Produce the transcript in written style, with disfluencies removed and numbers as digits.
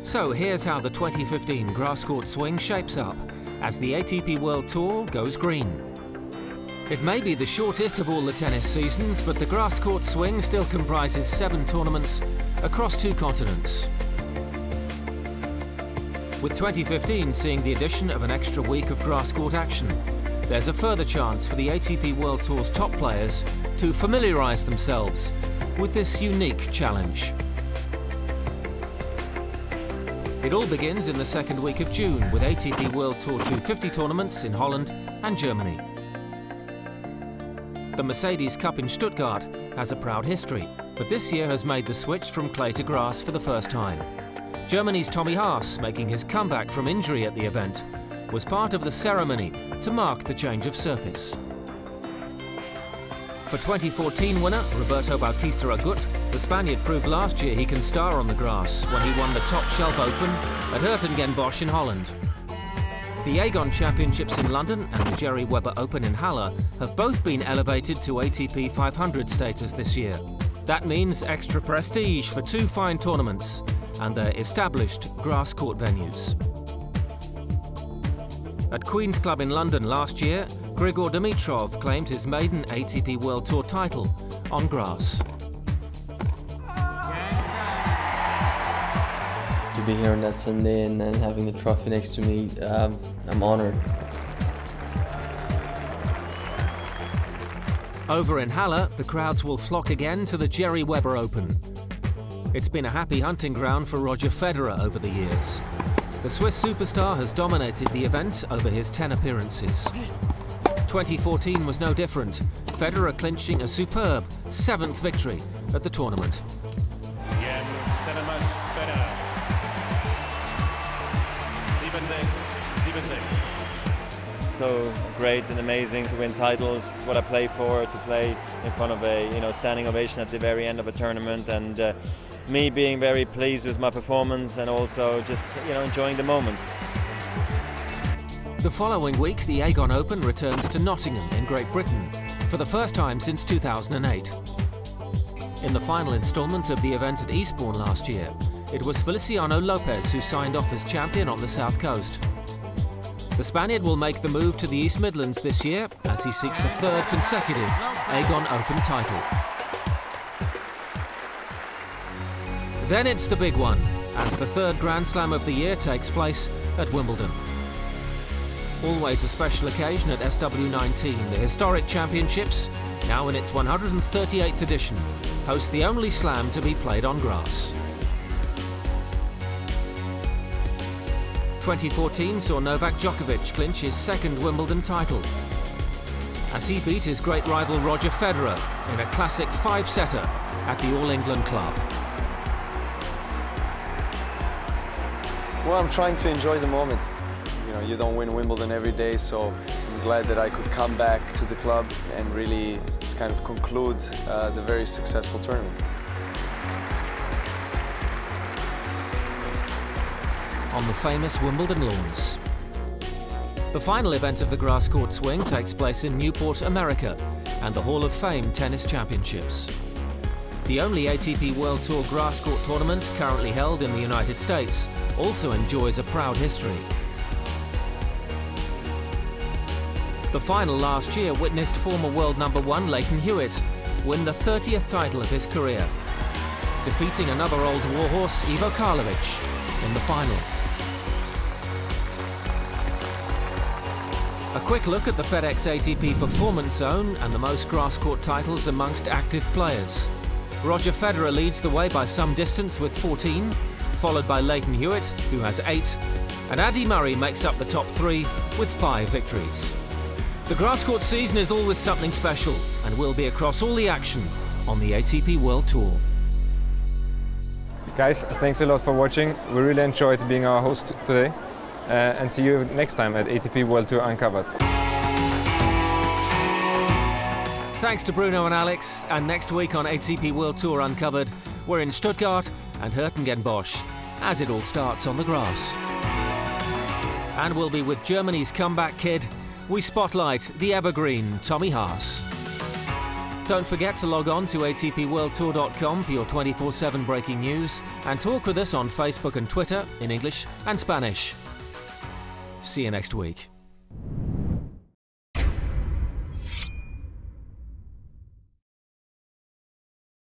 So here's how the 2015 grass court swing shapes up as the ATP World Tour goes green. It may be the shortest of all the tennis seasons, but the grass court swing still comprises 7 tournaments across 2 continents. With 2015 seeing the addition of an extra week of grass court action, there's a further chance for the ATP World Tour's top players to familiarise themselves with this unique challenge. It all begins in the second week of June with ATP World Tour 250 tournaments in Holland and Germany. The Mercedes Cup in Stuttgart has a proud history, but this year has made the switch from clay to grass for the first time. Germany's Tommy Haas, making his comeback from injury at the event, was part of the ceremony to mark the change of surface. For 2014 winner Roberto Bautista Agut, the Spaniard proved last year he can star on the grass when he won the Top Shelf Open at Hertogenbosch in Holland. The Aegon Championships in London and the Jerry Webber Open in Halle have both been elevated to ATP 500 status this year. That means extra prestige for 2 fine tournaments and their established grass court venues. At Queen's Club in London last year, Grigor Dimitrov claimed his maiden ATP World Tour title on grass. To be here on that Sunday and having the trophy next to me, I'm honored. Over in Halle, the crowds will flock again to the Jerry Webber Open. It's been a happy hunting ground for Roger Federer over the years. The Swiss superstar has dominated the event over his 10 appearances. 2014 was no different, Federer clinching a superb 7th victory at the tournament. Again, 7 match Federer. 7-6. So great and amazing to win titles. It's what I play for, to play in front of a standing ovation at the very end of a tournament, and me being very pleased with my performance and also just enjoying the moment. The following week, the Aegon Open returns to Nottingham in Great Britain for the first time since 2008. In the final instalment of the event at Eastbourne last year, it was Feliciano Lopez who signed off as champion on the South Coast. The Spaniard will make the move to the East Midlands this year as he seeks a 3rd consecutive Aegon Open title. Then it's the big one, as the 3rd Grand Slam of the year takes place at Wimbledon. Always a special occasion at SW19, the historic championships, now in its 138th edition, host the only slam to be played on grass. 2014 saw Novak Djokovic clinch his 2nd Wimbledon title, as he beat his great rival Roger Federer in a classic 5-setter at the All England Club. Well, I'm trying to enjoy the moment. You don't win Wimbledon every day, so I'm glad that I could come back to the club and really just kind of conclude the very successful tournament. On the famous Wimbledon lawns. The final event of the grass court swing takes place in Newport, America, and the Hall of Fame Tennis Championships. The only ATP World Tour grass court tournament currently held in the United States also enjoys a proud history. The final last year witnessed former world #1 Leighton Hewitt win the 30th title of his career, defeating another old warhorse, Ivo Karlovic, in the final. A quick look at the FedEx ATP Performance Zone and the most grass court titles amongst active players. Roger Federer leads the way by some distance with 14, followed by Leighton Hewitt, who has 8, and Andy Murray makes up the top 3 with 5 victories. The grass court season is always something special and will be across all the action on the ATP World Tour. Guys, thanks a lot for watching. We really enjoyed being our host today, and see you next time at ATP World Tour Uncovered. Thanks to Bruno and Alex, and next week on ATP World Tour Uncovered, we're in Stuttgart and Hertogenbosch as it all starts on the grass. And we'll be with Germany's comeback kid. We spotlight the evergreen Tommy Haas. Don't forget to log on to atpworldtour.com for your 24/7 breaking news and talk with us on Facebook and Twitter in English and Spanish. See you next week.